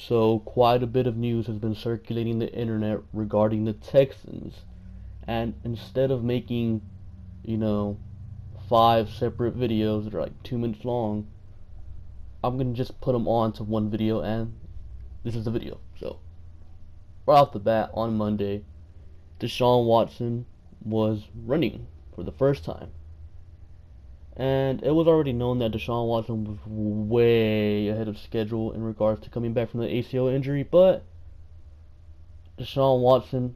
So quite a bit of news has been circulating the internet regarding the Texans. And instead of making, you know, 5 separate videos that are like 2 minutes long, I'm gonna just put them on to one video, and this is the video. So right off the bat, on Monday, Deshaun Watson was running for the first time. And it was already known that Deshaun Watson was way ahead of schedule in regards to coming back from the ACL injury, but Deshaun Watson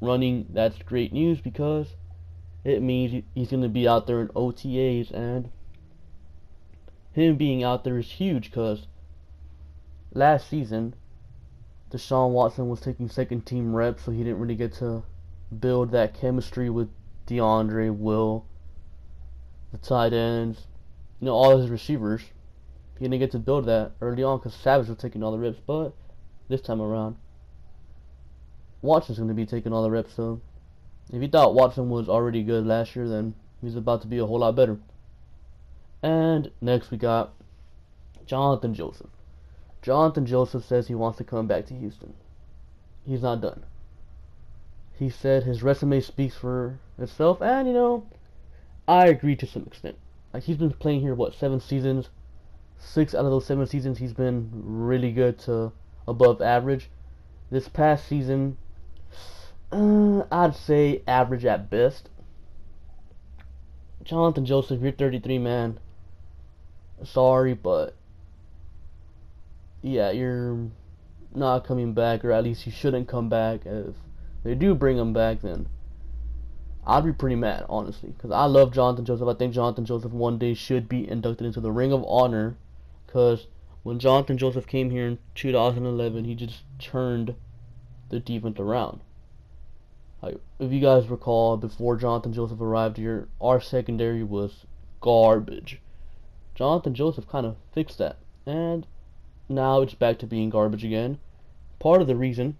running, that's great news because it means he's going to be out there in OTAs, and him being out there is huge because last season Deshaun Watson was taking second team reps, so he didn't really get to build that chemistry with DeAndre, Will, the tight ends, all his receivers. He didn't get to build that early on because Savage was taking all the reps, but this time around, Watson's going to be taking all the reps. So if you thought Watson was already good last year, then he's about to be a whole lot better. And next we got Jonathan Joseph. Jonathan Joseph says he wants to come back to Houston. He's not done. He said his resume speaks for itself, and I agree to some extent. Like, he's been playing here, 7 seasons? 6 out of those 7 seasons he's been really good to above average. This past season, I'd say average at best. Jonathan Joseph, you're 33, man. Sorry, but yeah, you're not coming back, or at least you shouldn't come back. If they do bring him back, then I'd be pretty mad, honestly, because I love Jonathan Joseph. I think Jonathan Joseph one day should be inducted into the Ring of Honor, because when Jonathan Joseph came here in 2011, he just turned the defense around. Like, if you guys recall, before Jonathan Joseph arrived here, our secondary was garbage. Jonathan Joseph kind of fixed that, and now it's back to being garbage again. Part of the reason,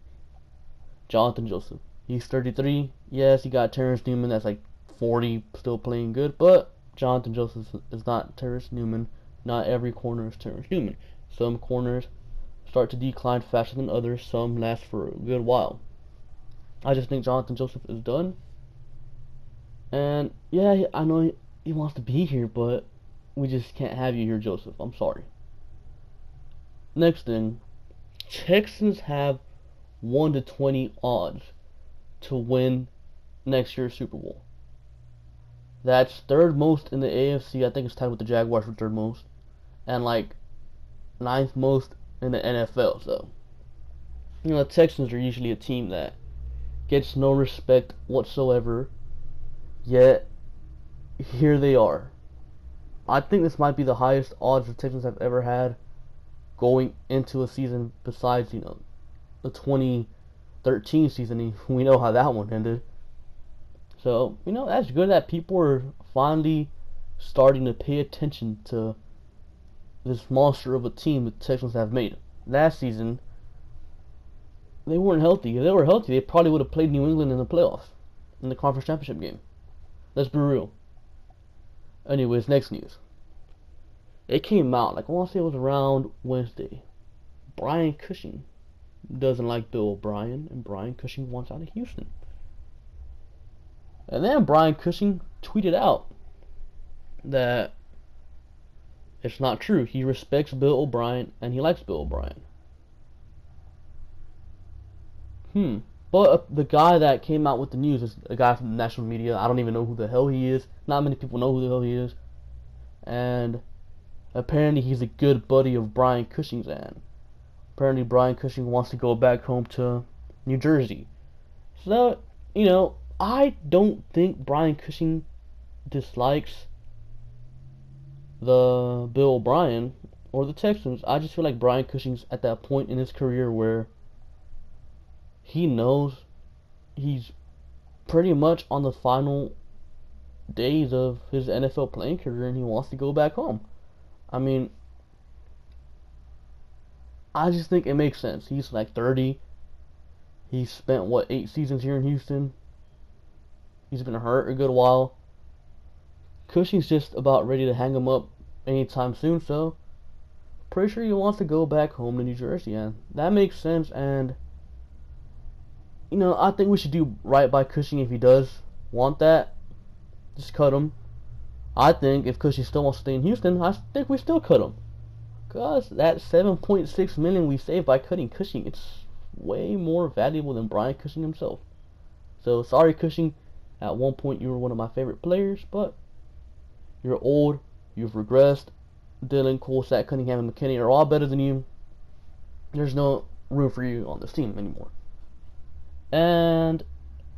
Jonathan Joseph. He's 33. Yes, he got Terrence Newman that's like 40, still playing good, but Jonathan Joseph is not Terrence Newman. Not every corner is Terrence Newman. Some corners start to decline faster than others. Some last for a good while. I just think Jonathan Joseph is done. And yeah, I know he wants to be here, but we just can't have you here, Joseph. I'm sorry. Next thing, Texans have 1 to 20 odds to win next year's Super Bowl. That's third most in the AFC. I think it's tied with the Jaguars for third most, and like 9th most in the NFL. So, the Texans are usually a team that gets no respect whatsoever, yet here they are. I think this might be the highest odds the Texans have ever had going into a season, besides the 2013 season. We know how that one ended. So that's good that people are finally starting to pay attention to this monster of a team the Texans have made. Last season, they weren't healthy. If they were healthy, they probably would have played New England in the playoffs, in the conference championship game. Let's be real. Anyways, next news. It came out, I want to say it was around Wednesday. Brian Cushing doesn't like Bill O'Brien, and Brian Cushing wants out of Houston. And then Brian Cushing tweeted out that it's not true. He respects Bill O'Brien, and he likes Bill O'Brien. But the guy that came out with the news is a guy from the national media. I don't even know who the hell he is. Not many people know who the hell he is. And apparently he's a good buddy of Brian Cushing's, and apparently Brian Cushing wants to go back home to New Jersey. So, I don't think Brian Cushing dislikes the Bill O'Brien or the Texans. I just feel like Brian Cushing's at that point in his career where he knows he's pretty much on the final days of his NFL playing career, and he wants to go back home. I mean, I just think it makes sense. He's like 30. He's spent 8 seasons here in Houston. He's been hurt a good while. Cushing's just about ready to hang him up anytime soon, so pretty sure he wants to go back home to New Jersey, and that makes sense. And you know, I think we should do right by Cushing if he does want that. Just cut him. I think if Cushing still wants to stay in Houston, I think we still cut him. Cause that $7.6 million we saved by cutting Cushing, it's way more valuable than Brian Cushing himself. So sorry, Cushing. At one point you were one of my favorite players, but you're old. You've regressed. Dylan, Cole, Sack, Cunningham, and McKinney are all better than you. There's no room for you on this team anymore. And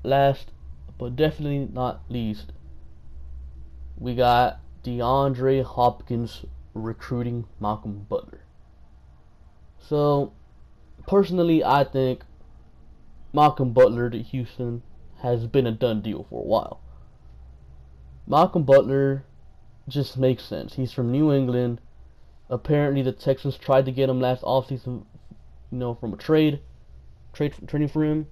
last, but definitely not least, we got DeAndre Hopkins recruiting Malcolm Butler. So, personally, I think Malcolm Butler to Houston has been a done deal for a while. Malcolm Butler just makes sense. He's from New England. Apparently, the Texans tried to get him last offseason, you know, from a trading for him.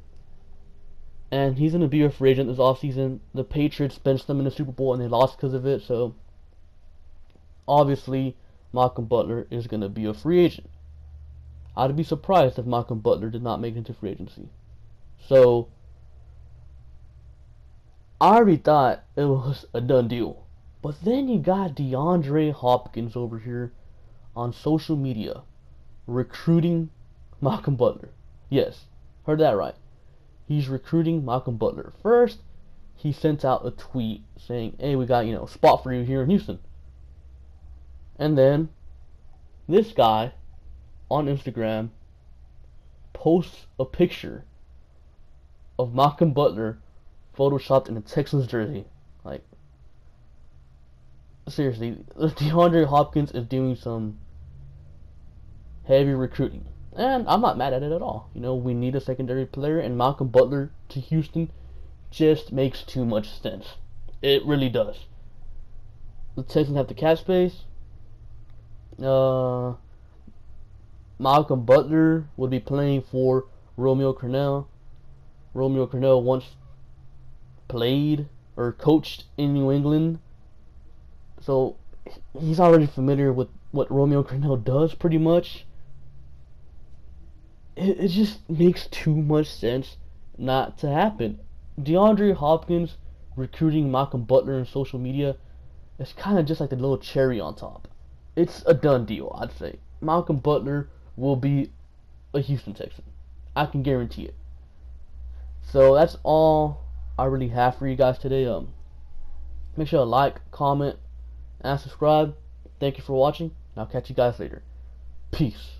And he's going to be a free agent this offseason. The Patriots benched them in the Super Bowl and they lost because of it. So, obviously, Malcolm Butler is going to be a free agent. I'd be surprised if Malcolm Butler did not make it into free agency. So, I already thought it was a done deal. But then you got DeAndre Hopkins over here on social media recruiting Malcolm Butler. Yes, heard that right. He's recruiting Malcolm Butler. First, he sent out a tweet saying, hey, we got, a spot for you here in Houston. And then, this guy on Instagram posts a picture of Malcolm Butler photoshopped in a Texans jersey. Like, seriously, DeAndre Hopkins is doing some heavy recruiting. And I'm not mad at it at all. We need a secondary player, and Malcolm Butler to Houston just makes too much sense. It really does. The Texans have the cap space. Malcolm Butler would be playing for Romeo Crennel. Romeo Crennel once played or coached in New England. So he's already familiar with what Romeo Crennel does pretty much. It just makes too much sense not to happen. DeAndre Hopkins recruiting Malcolm Butler in social media is kind of just like the little cherry on top. It's a done deal, I'd say. Malcolm Butler will be a Houston Texan. I can guarantee it. So that's all I really have for you guys today. Make sure to like, comment, and subscribe. Thank you for watching. I'll catch you guys later. Peace.